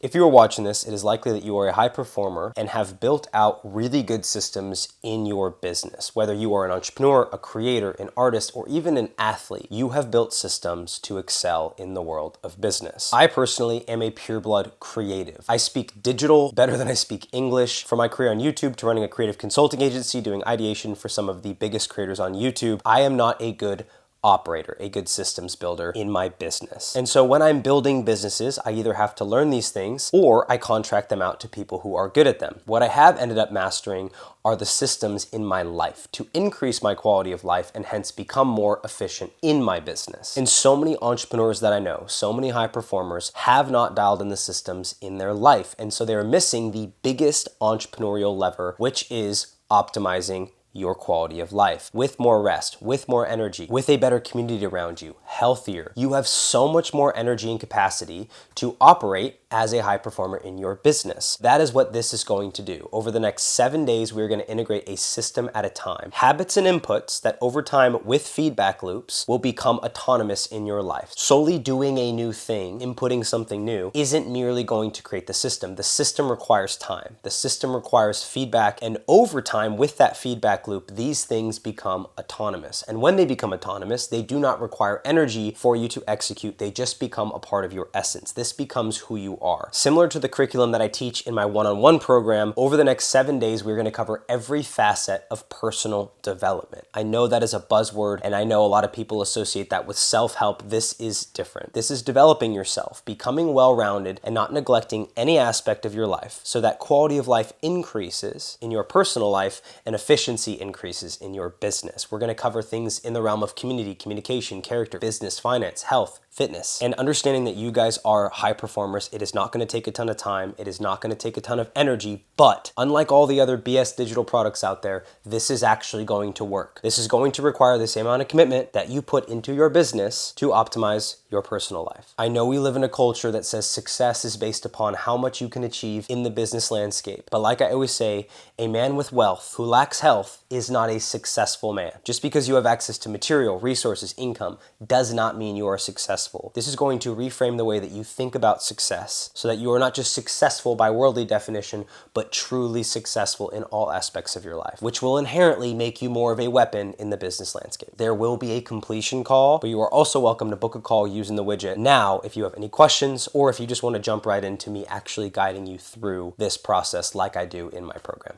If you are watching this, it is likely that you are a high performer and have built out really good systems in your business. Whether you are an entrepreneur, a creator, an artist, or even an athlete, you have built systems to excel in the world of business. I personally am a pureblood creative. I speak digital better than I speak English. From my career on YouTube to running a creative consulting agency, doing ideation for some of the biggest creators on YouTube, I am not a good operator, a good systems builder in my business. And so when I'm building businesses, I either have to learn these things or I contract them out to people who are good at them. What I have ended up mastering are the systems in my life to increase my quality of life and hence become more efficient in my business. And so many entrepreneurs that I know, so many high performers have not dialed in the systems in their life. And so they're missing the biggest entrepreneurial lever, which is optimizing your quality of life with more rest, with more energy, with a better community around you, healthier. You have so much more energy and capacity to operate as a high performer in your business. That is what this is going to do. Over the next 7 days, we're going to integrate a system at a time. Habits and inputs that over time with feedback loops will become autonomous in your life. Solely doing a new thing, inputting something new, isn't merely going to create the system. The system requires time. The system requires feedback, and over time with that feedback loop, these things become autonomous. And when they become autonomous, they do not require energy for you to execute. They just become a part of your essence. This becomes who you are. Similar to the curriculum that I teach in my one-on-one program, over the next 7 days, we're going to cover every facet of personal development. I know that is a buzzword, and I know a lot of people associate that with self-help. This is different. This is developing yourself, becoming well-rounded, and not neglecting any aspect of your life so that quality of life increases in your personal life and efficiency increases in your business. We're going to cover things in the realm of community, communication, character, business, finance, health, fitness, and understanding that you guys are high performers. It is not going to take a ton of time. It is not going to take a ton of energy, but unlike all the other BS digital products out there, this is actually going to work. This is going to require the same amount of commitment that you put into your business to optimize your personal life. I know we live in a culture that says success is based upon how much you can achieve in the business landscape. But like I always say, a man with wealth who lacks health is not a successful man. Just because you have access to material, resources, income, does not mean you are successful. This is going to reframe the way that you think about success so that you are not just successful by worldly definition, but truly successful in all aspects of your life, which will inherently make you more of a weapon in the business landscape. There will be a completion call, but you are also welcome to book a call using the widget now if you have any questions or if you just want to jump right into me actually guiding you through this process like I do in my program.